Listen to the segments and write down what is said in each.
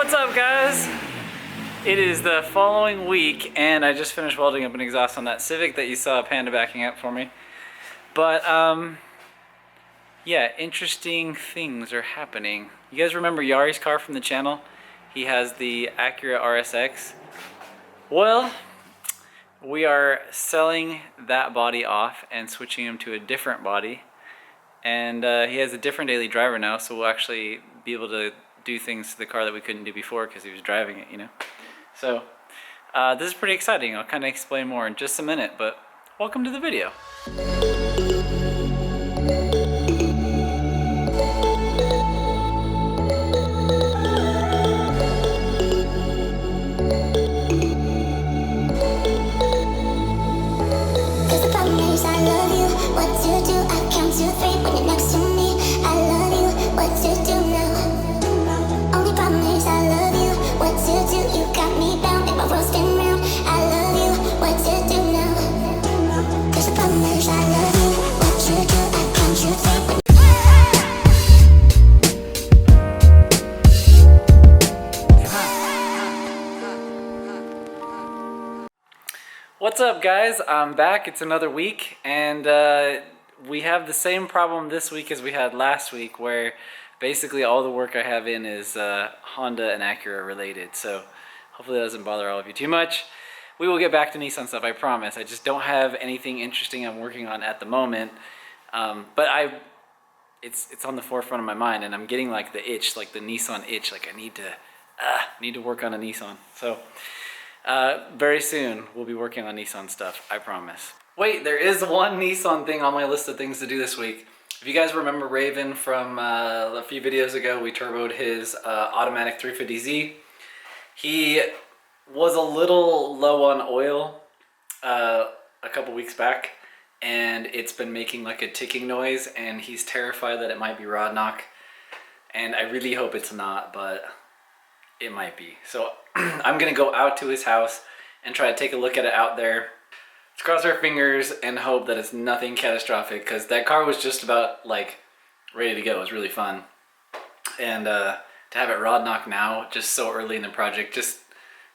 What's up, guys? It is the following week and I just finished welding up an exhaust on that Civic that you saw Panda backing up for me. But yeah, interesting things are happening. You guys remember Yari's car from the channel? He has the Acura RSX. Well, we are selling that body off and switching him to a different body. And he has a different daily driver now, so we'll actually be able to do things to the car that we couldn't do before because he was driving it, you know. So this is pretty exciting. I'll kind of explain more in just a minute, but welcome to the video. What's up, guys? I'm back. It's another week and we have the same problem this week as we had last week, where basically all the work I have in is Honda and Acura related, so hopefully that doesn't bother all of you too much. We will get back to Nissan stuff, I promise. I just don't have anything interesting I'm working on at the moment, but it's on the forefront of my mind, and I'm getting like the itch, like the Nissan itch, like I need to work on a Nissan. So very soon we'll be working on Nissan stuff, I promise. Wait, there is one Nissan thing on my list of things to do this week. If you guys remember Raven from a few videos ago, we turboed his automatic 350Z. He was a little low on oil a couple weeks back, and it's been making like a ticking noise, and he's terrified that it might be rod knock, and I really hope it's not, but it might be. So I'm gonna go out to his house and try to take a look at it out there. Let's cross our fingers and hope that it's nothing catastrophic, because that car was just about like ready to go. It was really fun, and to have it rod knock now, just so early in the project, just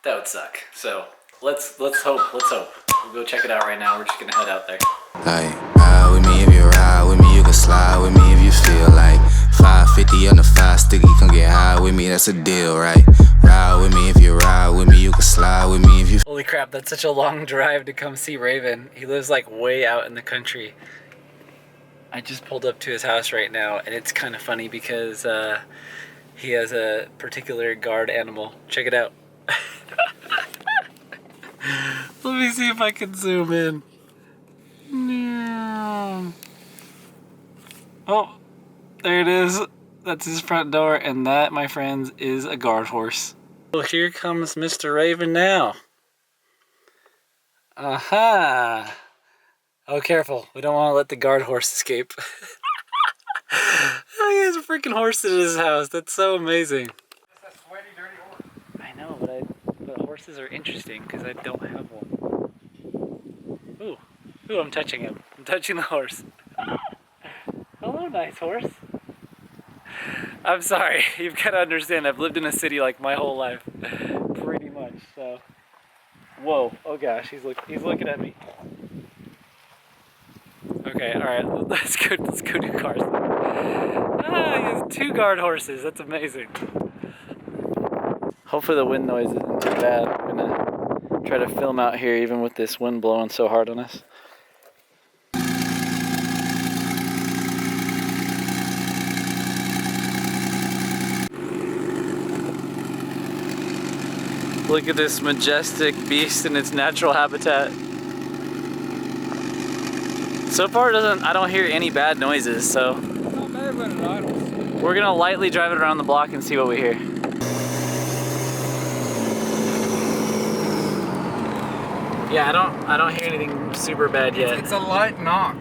that would suck. So let's hope. We'll go check it out right now. We're just gonna head out there. Like, ride with me if you ride with me, you can slide with me if you feel like 550 on the 5 sticky, come get high with me, that's a deal, right? Ride with me if you ride with me, you can slide with me if you... Holy crap, that's such a long drive to come see Raven. He lives like way out in the country. I just pulled up to his house right now, and it's kind of funny because he has a particular guard animal. Check it out. Let me see if I can zoom in. Oh, there it is. That's his front door, and that, my friends, is a guard horse. Well, here comes Mr. Raven now. Aha! Oh, careful. We don't want to let the guard horse escape. Oh, he has a freaking horse in his house. That's so amazing. That's a sweaty, dirty horse. I know, but horses are interesting because I don't have one. Ooh, I'm touching him. I'm touching the horse. Hello, nice horse. I'm sorry, you've got to understand, I've lived in a city like my whole life, pretty much, so. Whoa, oh gosh, he's looking at me. Okay, alright, let's go do cars. Ah, he has 2 guard horses, that's amazing. Hopefully the wind noise isn't too bad. I'm gonna try to film out here even with this wind blowing so hard on us. Look at this majestic beast in its natural habitat. So far I don't hear any bad noises, so Not bad, but it idles. we're gonna lightly drive it around the block and see what we hear. Yeah, I don't hear anything super bad yet. It's a light knock.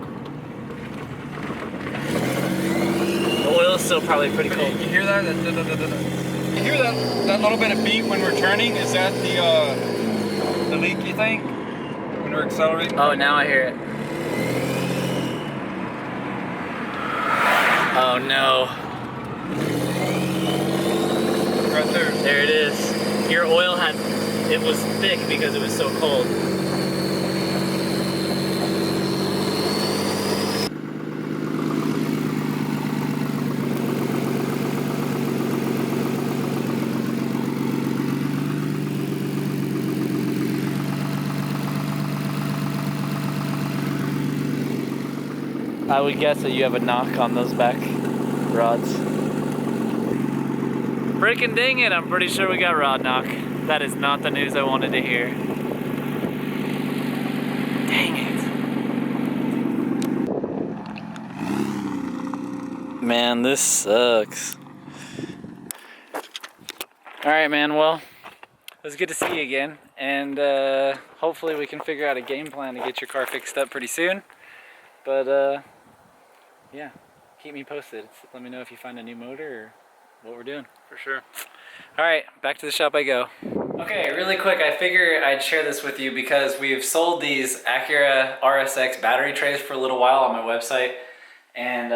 The oil's still probably pretty cold. You hear that? You hear that little bit of beat when we're turning? Is that the leak, you think? When we're accelerating? Oh, now I hear it. Oh no. right there. There it is. Your oil it was thick because it was so cold. I would guess that you have a knock on those back rods. Freaking dang it, I'm pretty sure we got rod knock. That is not the news I wanted to hear. Dang it. Man, this sucks. Alright man, well, it was good to see you again. And hopefully we can figure out a game plan to get your car fixed up pretty soon. But yeah, keep me posted. Let me know if you find a new motor or what we're doing. For sure. Alright, back to the shop I go. Okay, really quick, I figure I'd share this with you because we've sold these Acura RSX battery trays for a little while on my website. And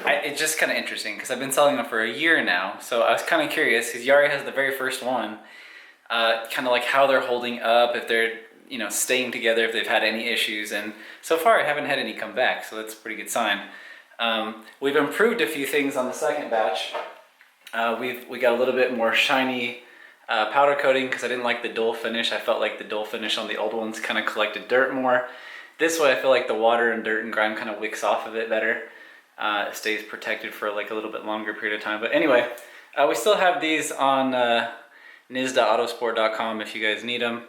it's just kind of interesting because I've been selling them for a year now. So I was kind of curious because Yari has the very first one. Kind of like how they're holding up, if they're staying together, if they've had any issues, and so far I haven't had any come back, so that's a pretty good sign. We've improved a few things on the second batch. We got a little bit more shiny powder coating because I didn't like the dull finish. I felt like the dull finish on the old ones kind of collected dirt more. This way I feel like the water and dirt and grime kind of wicks off of it better. It stays protected for like a little bit longer period of time. But anyway, we still have these on nisdaautosport.com if you guys need them.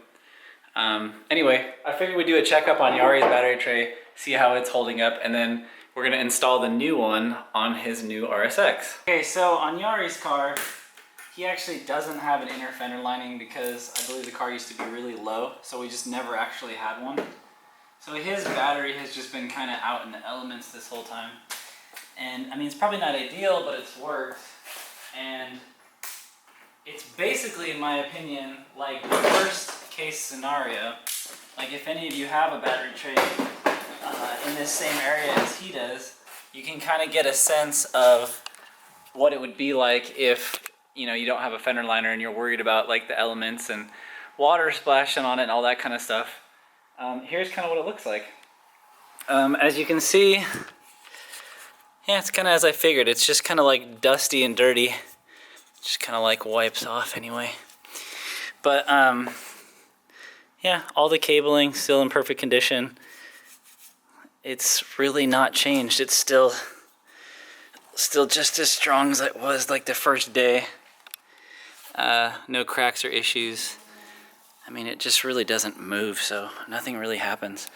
Anyway, I figured we'd do a checkup on Yari's battery tray, see how it's holding up, and then we're gonna install the new one on his new RSX. Okay, so on Yari's car, he actually doesn't have an inner fender lining because I believe the car used to be really low, so we just never actually had one. So his battery has just been kind of out in the elements this whole time. And I mean, it's probably not ideal, but it's worked. And it's basically, in my opinion, like the worst case scenario. Like if any of you have a battery tray in this same area as he does, you can kind of get a sense of what it would be like if you don't have a fender liner and you're worried about like the elements and water splashing on it and all that kind of stuff. Here's kind of what it looks like. As you can see, yeah, it's kind of as I figured. It's just kind of like dusty and dirty. Just kind of like wipes off anyway. But yeah, all the cabling still in perfect condition. It's really not changed. It's still just as strong as it was like the first day. No cracks or issues. I mean, it just really doesn't move, so nothing really happens.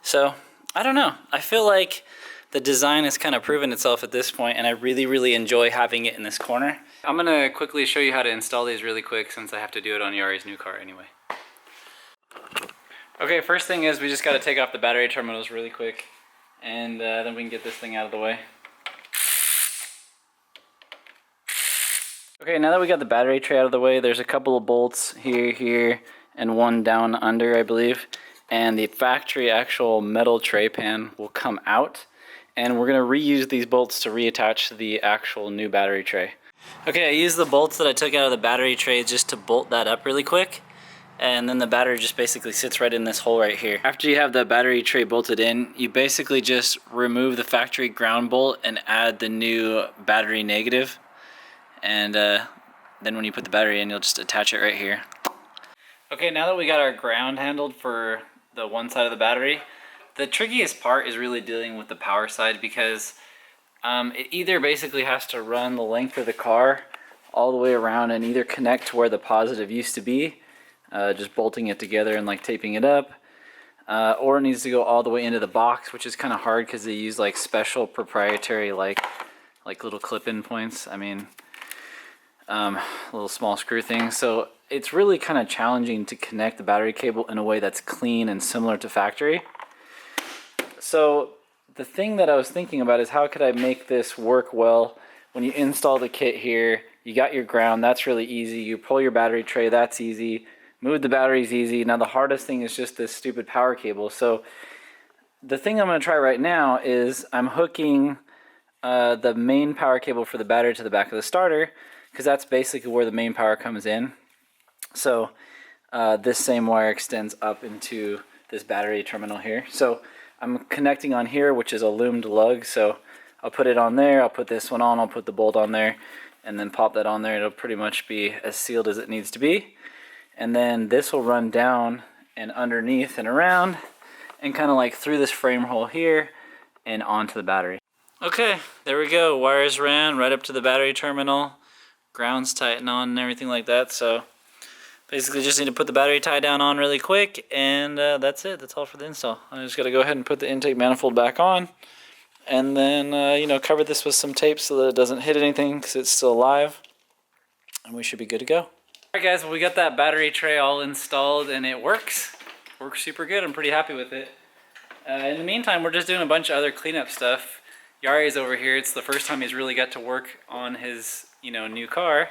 So, I don't know. I feel like the design has kind of proven itself at this point, and I really, really enjoy having it in this corner. I'm gonna quickly show you how to install these really quick since I have to do it on Yari's new car anyway. Okay, first thing is we just gotta take off the battery terminals really quick, and then we can get this thing out of the way. Okay, now that we got the battery tray out of the way, there's a couple of bolts here, and one down under, I believe. And the factory actual metal tray pan will come out. And we're gonna reuse these bolts to reattach the actual new battery tray. Okay, I used the bolts that I took out of the battery tray just to bolt that up really quick. And then the battery just basically sits right in this hole right here. After you have the battery tray bolted in, you basically just remove the factory ground bolt and add the new battery negative. And then when you put the battery in, you'll just attach it right here. Okay, now that we got our ground handled for the one side of the battery, the trickiest part is really dealing with the power side because it either basically has to run the length of the car all the way around and either connect to where the positive used to be, just bolting it together and like taping it up, or it needs to go all the way into the box, which is kind of hard because they use like special proprietary like little clip-in points. I mean, little small screw things. So it's really kind of challenging to connect the battery cable in a way that's clean and similar to factory. So the thing that I was thinking about is how could I make this work well when you install the kit here. You got your ground, that's really easy. You pull your battery tray, that's easy. Move the batteries, easy. Now the hardest thing is just this stupid power cable. So the thing I'm going to try right now is I'm hooking the main power cable for the battery to the back of the starter, because that's basically where the main power comes in. So this same wire extends up into this battery terminal here. So I'm connecting on here, which is a loomed lug. So I'll put it on there, I'll put this one on, I'll put the bolt on there, and then pop that on there. It'll pretty much be as sealed as it needs to be. And then this will run down and underneath and around and kind of like through this frame hole here and onto the battery. Okay, there we go. Wires ran right up to the battery terminal. Ground's tightened on and everything like that. So basically just need to put the battery tie down on really quick, and that's it. That's all for the install. I just got to go ahead and put the intake manifold back on, and then you know, cover this with some tape so that it doesn't hit anything because it's still alive, and we should be good to go. Alright guys, well, we got that battery tray all installed and it works. Works super good. I'm pretty happy with it. In the meantime, we're just doing a bunch of other cleanup stuff. Yari's over here. It's the first time he's really got to work on his, you know, new car.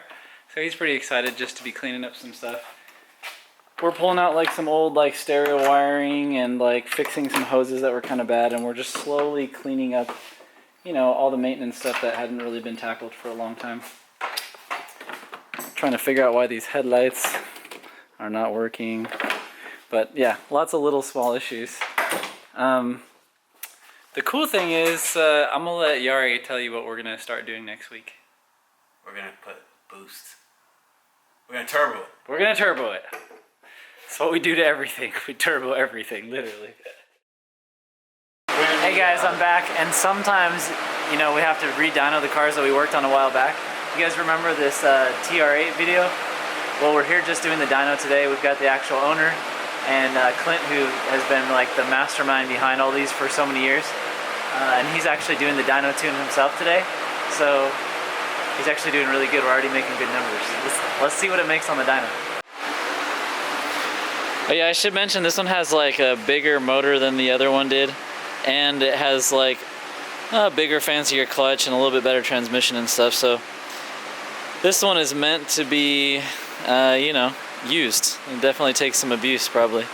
So he's pretty excited just to be cleaning up some stuff. We're pulling out like some old like stereo wiring and like fixing some hoses that were kind of bad, and we're just slowly cleaning up, you know, all the maintenance stuff that hadn't really been tackled for a long time. Trying to figure out why these headlights are not working. But yeah, lots of little small issues. The cool thing is, I'm gonna let Yari tell you what we're gonna start doing next week. We're gonna put boost. We're gonna turbo it. We're gonna turbo it. That's what we do to everything. We turbo everything, literally. Hey guys, I'm back, and sometimes, you know, we have to re-dyno the cars that we worked on a while back. You guys remember this TR8 video? Well, we're here just doing the dyno today. We've got the actual owner, and Clint, who has been like the mastermind behind all these for so many years. And he's actually doing the dyno tune himself today. So he's actually doing really good. We're already making good numbers. Let's see what it makes on the dyno. Oh yeah, I should mention this one has like a bigger motor than the other one did. And it has like a bigger, fancier clutch and a little bit better transmission and stuff. So this one is meant to be, you know, used. It definitely takes some abuse probably.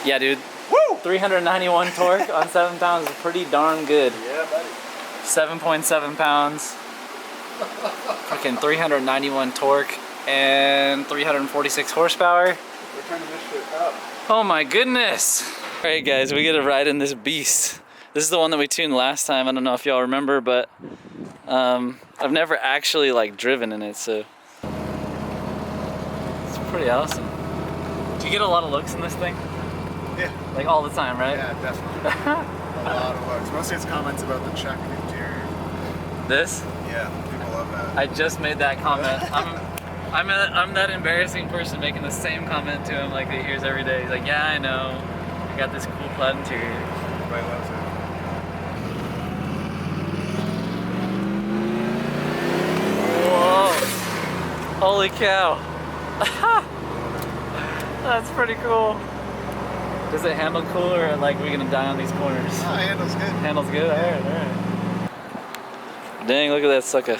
Yeah, dude. Woo! 391 torque on 7 pounds is pretty darn good. Yeah, buddy. 7.7 pounds. Fucking 391 torque and 346 horsepower. We're turning this shit up. Oh my goodness! Alright guys, we get a ride in this beast. This is the one that we tuned last time. I don't know if y'all remember, but I've never actually like driven in it, so it's pretty awesome. Do you get a lot of looks in this thing? Yeah. Like all the time, right? Yeah, definitely. A lot of bugs. Mostly it's comments about the check interior. This? Yeah, people love that. I just made that comment. I'm that embarrassing person making the same comment to him like he hears every day. He's like, yeah, I know. I got this cool plaid interior. Everybody loves it. Whoa! Holy cow! That's pretty cool. Does it handle cool, or like we're gonna die on these corners? Oh, it handles good. Handles good? Alright, alright. Dang, look at that sucker.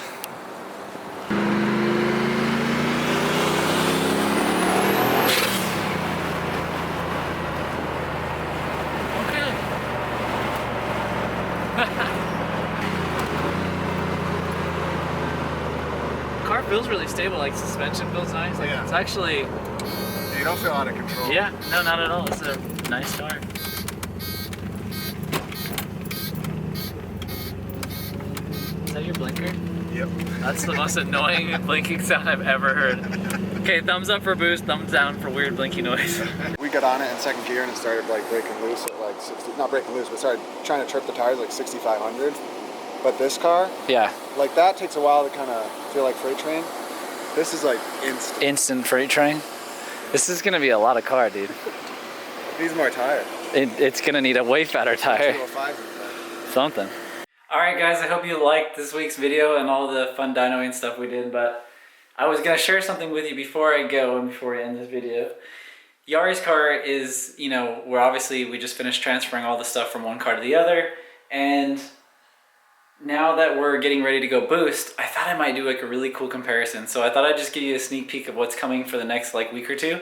Car feels really stable, like suspension feels nice. Like, yeah. It's actually... You don't feel out of control. Yeah, no, not at all. It's a nice car. Is that your blinker? Yep. That's the most annoying blinking sound I've ever heard. Okay, thumbs up for boost, thumbs down for weird blinky noise. We got on it in second gear and it started like breaking loose at like 60, not breaking loose, but started trying to trip the tires like 6,500. But this car, Yeah. like that takes a while to kind of feel like freight train. This is like instant. Instant freight train. This is gonna be a lot of car, dude. Needs more tire. It's gonna need a way fatter tire. 205 in something. Alright guys, I hope you liked this week's video and all the fun dynoing stuff we did, but I was going to share something with you before I go and before we end this video. Yari's car is, you know, we just finished transferring all the stuff from one car to the other, and now that we're getting ready to go boost, I thought I might do like a really cool comparison. So I thought I'd just give you a sneak peek of what's coming for the next like week or two.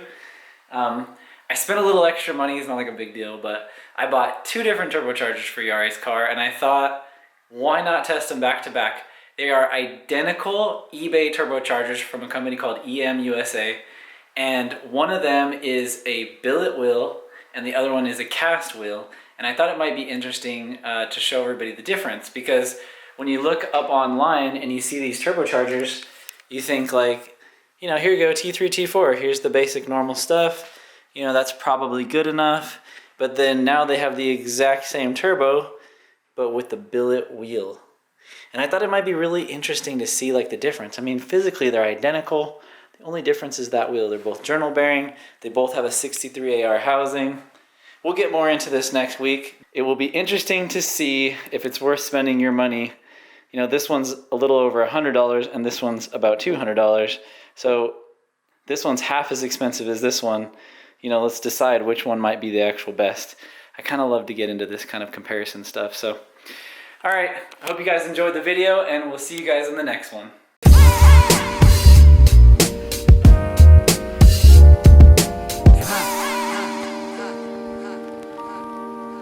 I spent a little extra money, it's not like a big deal, but I bought 2 different turbochargers for Yari's car, and I thought, why not test them back to back? They are identical eBay turbochargers from a company called USA, and one of them is a billet wheel and the other one is a cast wheel. And I thought it might be interesting to show everybody the difference, because when you look up online and you see these turbochargers, you think like, you know, here you go, T3, T4, here's the basic normal stuff, you know, that's probably good enough. But then now they have the exact same turbo, but with the billet wheel. And I thought it might be really interesting to see like the difference. I mean, physically they're identical. The only difference is that wheel. They're both journal bearing. They both have a 63AR housing. We'll get more into this next week. It will be interesting to see if it's worth spending your money. You know, this one's a little over $100 and this one's about $200. So this one's half as expensive as this one. You know, let's decide which one might be the actual best. I kind of love to get into this kind of comparison stuff. So, all right, I hope you guys enjoyed the video and we'll see you guys in the next one.